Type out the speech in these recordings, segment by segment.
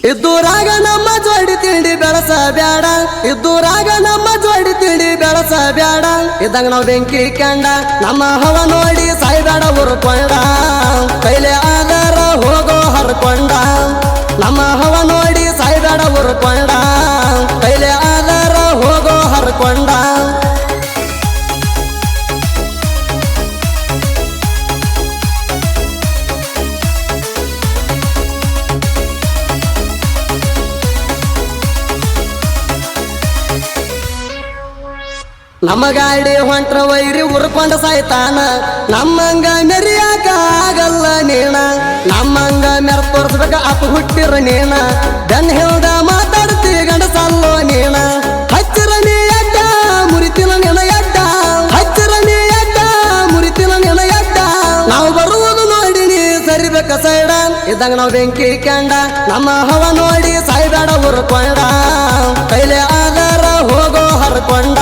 ಇದ್ದೂರಾಗ ನಮ್ಮ ಜೋಡಿ ತಿಂಡಿ ಬೆಳಸ ಬ್ಯಾಡ ಇದ್ದೂರಾಗ ನಮ್ಮ ಜೋಡಿ ತಿಂಡಿ ಬೆಳಸ ಬ್ಯಾಡ ಇದ್ದಂಗ ನಾವು ಬೆಂಕಿ ಕಂಡ ನಮ್ಮ ಹವ ನೋಡಿ ಸಾಯ್ಬೇಡ ಉರ್ಕೊಂಡ ಕೈಲೆ ಆಧಾರ ಹೋಗೋ ಹರ್ಕೊಂಡ ನಮ್ಮ ಹವ ನೋಡಿ ಸಾಯ್ಬೇಡ ಉರ್ಕೊಂಡ ಕೈಲೆ ಆಧಾರ ಹೋಗೋ ಹರ್ಕೊಂಡ ನಮ್ಮ ಗಾಡಿ ಹೊಂಟ್ರ ವೈರಿ ಉರ್ಕೊಂಡ ಸಾಯ್ತಾನ ನಮ್ಮಂಗ ಮೆರಿಯಾಕ ಆಗಲ್ಲ ನೀಣ ನಮ್ಮಂಗ ಮೆರ ತೋರ್ಸ್ಬೇಕ ಅಪ್ಪ ಹುಟ್ಟಿರ ನೀಣ ಬೆನ್ ಹೇಳ್ದ ಮಾತಾಡ್ತಿ ಗಂಡಸಲ್ಲೋ ನೀಣ ಹಚ್ಚಿರ ನೀ ಅಡ್ಡ ಮುರಿತಿನ ನಿನ ಎಡ್ಡ ಹಚ್ಚಿರ ನೀ ಅಡ್ಡ ಮುರಿತಿನ ನಿನ ಎಡ್ಡ ನಾವು ಬರುವುದು ನೋಡಿ ನೀ ಸರಿಬೇಕ ಸೈಡ ಇದ್ದಂಗ ನಾವು ಬೆಂಕಿ ಕಂಡ ನಮ್ಮ ಹವ ನೋಡಿ ಸಾಯ್ಬೇಡ ಉರ್ಕೊಂಡ ಕೈಲೆ ಆಧಾರ ಹೋಗೋ ಹರ್ಕೊಂಡ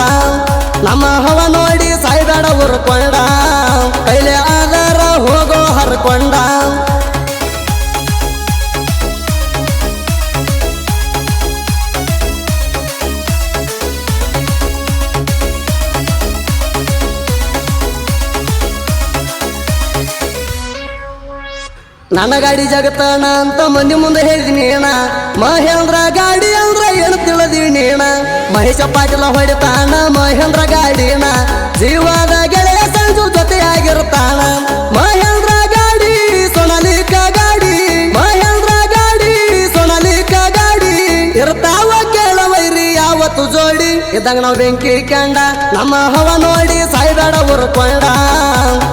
ನಮ್ಮ ಹವ ನೋಡಿ ಸಾಯ್ಬೇಡ ಉರ್ಕೊಂಡ ಕೈಲೆ ಆಧಾರ ಹೋಗೋ ಹರ್ಕೊಂಡ ನನ್ನ ಗಾಡಿ ಜಗತ್ತಣ ಅಂತ ಮಂದಿ ಮುಂದೆ ಹೇಳಿದೀನಿ ಏನ ಮಹೇಂದ್ರ ಗಾಡಿ ಅಂದ್ರ ಏನು ತಿಳಿದೀನಿ ಏನ ಮಹೇಶ ಪಾಟೀಲ ಹೊಡಿತಾನ ಮಹೇಂದ್ರ ಗಾಡಿನ ಜೀವದ ಗೆಳೆಯ ಸಂಜು ಜೊತೆಯಾಗಿರ್ತಾನ ಮಹೇಂದ್ರ ಗಾಡಿ ಸೊನಾಲಿಕ ಗಾಡಿ ಮಹೇಂದ್ರ ಗಾಡಿ ಸೊನಾಲಿಕ ಗಾಡಿ ಇರ್ತಾವ ಕೇಳವೈರಿ ಯಾವತ್ತು ಜೋಡಿ ಇದ್ದಂಗ ನಾವು ಬೆಂಕಿ ಕಂಡ ನಮ್ಮ ಹವ ನೋಡಿ ಸಾಯ್ಬೇಡ ಉರ್ಕೊಂಡ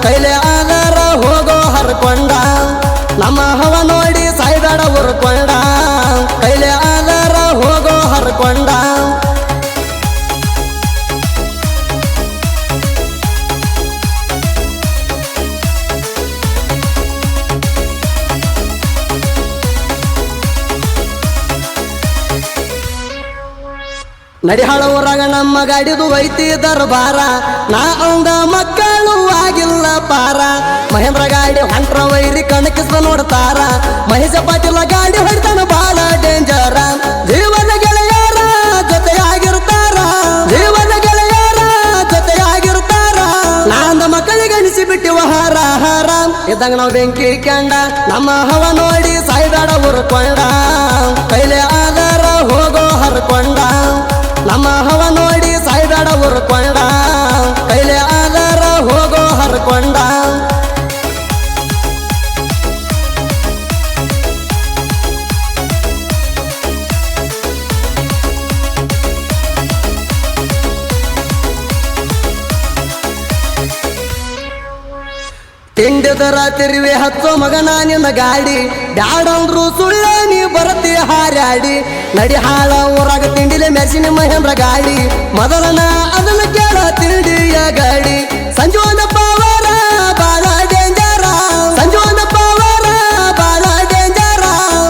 ಕೈಲೆ ಆಧಾರ ಹೋಗೋ ಹರ್ಕೊಂಡ ನಮ್ಮ ಹವ ನೋಡಿ ಸಾಯ್ಬೇಡ ಉರ್ಕೊಂಡ ಕೈಲೆ ಆಧಾರ ಹೋಗೋ ಹರ್ಕೊಂಡ ನಡಿಹಾಳ ಊರಾಗ ನಮ್ಮ ಗಾಡಿದು ಐತಿ ದರ್ಬಾರ ನಾ ಅವಂಗ ಮಕ್ಕಳು ಆಗಿಲ್ಲ ಪಾರ ಮಹೇಂದ್ರ ಗಾಡಿ ಹೊಂಟ್ರ ವೈರಿ ಕಣಕಿಸ್ದ ನೋಡ್ತಾರ ಮಹೇಶ ಪಾಟೀಲ ಗಾಡಿ ಹೊಡ್ತಾನ ಬಾಳ ಡೇಂಜರ ಜೀವನ ಗೆಳೆಯರ ಜೊತೆಯಾಗಿರ್ತಾರ ಜೀವನ ಗೆಳೆಯರ ಜೊತೆಯಾಗಿರ್ತಾರ ನಾಂದ ಮಕ್ಕಳಿಗೆ ಅನಿಸಿ ಬಿಟ್ಟಿವ ಹಾರ ಹಾರ ಇದ್ದಂಗ ನಾವು ಬೆಂಕಿ ಕಂಡ ನಮ್ಮ ಹವ ನೋಡಿ ಸಾಯ್ಬೇಡ ಉರ್ಕೊಂಡ ಕೈಲೆ ಆಧಾರ ಹೋಗೋ ಹರ್ಕೊಂಡ ನಮ್ಮ ಹವ ನೋಡಿ ಸಾಯ್ಬೇಡ ಉರ್ಕೊಂಡ ಕೈಲೆ ಆಧಾರ ಹೋಗೋ ಹರ್ಕೊಂಡ ತಿಂಡಿದರ ತಿರುವಿ ಹಚ್ಚೋ ಮಗನ ನಿನ್ನ ಗಾಡಿ ಬ್ಯಾಡಂದ್ರು ಸುಳ್ಳ ನೀ ಬರತಿ ಹಾರಾಡಿ ನಡಿ ಹಾಳ ಊರಾಗ ತಿಂಡಿಲೆ ಮೆರ್ಸಿನ ಮಹೇಂದ್ರ ಗಾಡಿ ಮೊದಲನ ಅದನ್ನ ಕೇಳ ತಿಂಡಿಯ ಗಾಡಿ ಸಂಜೋನ ಪವರ ಬಾಳ ಡೇಂಜರ ಸಂಜೋನ ಪವರ ಬಾಳ ಡೇಂಜರ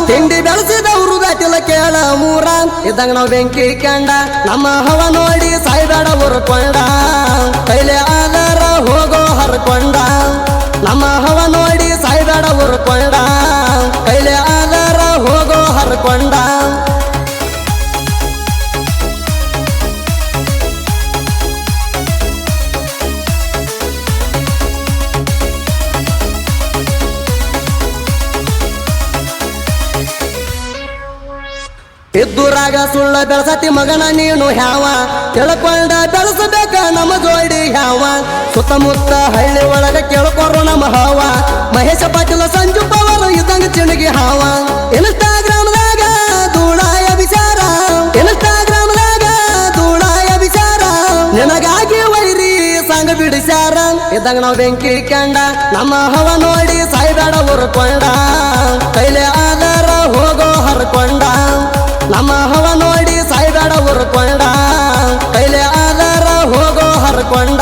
ತಿಂಡಿ ಬೆಳೆಸಿದವ್ರು ದಾಟಿಲ ಕೇಳ ಮೂರ ಇದ್ದಂಗ ನಾವು ಬೆಂಕಿ ಕಂಡ ನಮ್ಮ ಹವ ನೋಡಿ ಸಾಯ್ಬೇಡ ಉರ್ಕೊಂಡ ಕೈಲೆ ಆಧಾರ ಹೋಗೋ ಹರ್ಕೊಂಡ ನಮ್ಮ ಹವ ನೋಡಿ ಸಾಯ್ಬೇಡ ಉರ್ಕೊಂಡ ಕೈಲೆ ಆಧಾರ ಹೋಗೋ ಹರ್ಕೊಂಡ ಇದ್ದೂರಾಗ ಸುಳ್ಳ ಬೆಳಸತಿ ಮಗನ ನೀನು ಹ್ಯಾವ ತಿಳ್ಕೊಂಡ ಬೆಳೆಸಬೇಕ ನಮ್ಮ ಜೋಡಿ ಹ್ಯಾವ ಸುತ್ತಮುತ್ತ ಹಳ್ಳಿ ಒಳಗ ಕೇಳ್ಕೊರು ನಮ್ಮ ಹಾವ ಮಹೇಶ ಪಾಟೀಲ ಸಂಜು ಪವರ್ ಇದ್ದಂಗ ಚಿಣಗಿ ಹಾವ ಇನ್ಸ್ಟಾಗ್ರಾಮ್ದಾಗ ಧೂಳಾಯ ವಿಚಾರ ಇನ್ಸ್ಟಾಗ್ರಾಮ್ದಾಗ ಧೂಳಾಯ ವಿಚಾರ ನಿನಗಾಗಿ ವೈರಿ ಸಂಗ ಬಿಡಿಸ್ಯಾರ ಇದ್ದಂಗ ನಾವು ಬೆಂಕಿ ಕಂಡ ನಮ್ಮ ಹವ ನೋಡಿ ಸಾಯ್ಬೇಡ ಉರ್ಕೊಂಡ ಕೈಲೆ ಆಧಾರ ಹೋಗೋ ಹರ್ಕೊಂಡ ನಮ್ಮ ಹವ ನೋಡಿ ಸಾಯ್ಬೇಡ ಉರ್ಕೊಂಡ ಕೈಲೆ ಆಧಾರ ಹೋಗೋ ಹರ್ಕೊಂಡ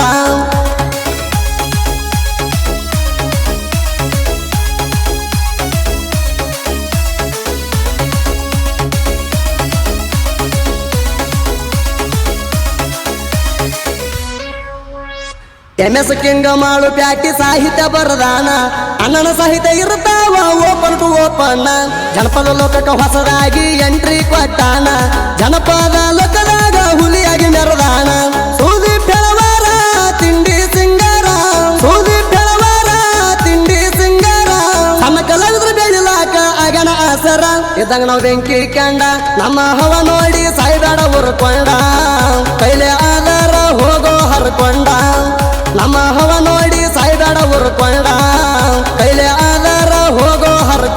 MS ಕಿಂಗ ಮಾಳು ಪ್ಯಾಟಿ ಸಾಹಿತ್ಯ ಬರದಾನ ಅಣ್ಣನ ಸಾಹಿತ್ಯ ಇರ್ತಾವ ಓಪನ್ ಟು ಓಪನ್ ಜನಪದ ಲೋಕಕ್ಕೆ ಹೊಸದಾಗಿ ಎಂಟ್ರಿ ಕೊಟ್ಟಾನ ಜನಪದ ಲೋಕದಾಗ ಹುಲಿಯಾಗಿ ಮೆರದಾನ ಸುದೀಪ್ ಹೆಳವಾರ ತಿಂಡಿ ಸಿಂಗಾರ ಸುದೀಪ್ ಹೆಳವಾರ ತಿಂಡಿ ಸಿಂಗಾರ ಸಣ್ಣ ಕಲಾವಿದ್ರು ಬೆಳಿಲಾಕ ಆಗನ ಆಸರ ಇದ್ದಂಗ ನಾವು ಬೆಂಕಿ ಕಂಡ ನಮ್ಮ ಹವ ನೋಡಿ ಸಾಯ್ಬೇಡ ಉರ್ಕೊಂಡ ಕೈಲೆ ಆಧಾರ ಹೋಗೋ ಹರ್ಕೊಂಡ ನಮ್ಮ ಹವ ನೋಡಿ ಸಾಯ್ಬೇಡ ಉರ್ಕೊಂಡ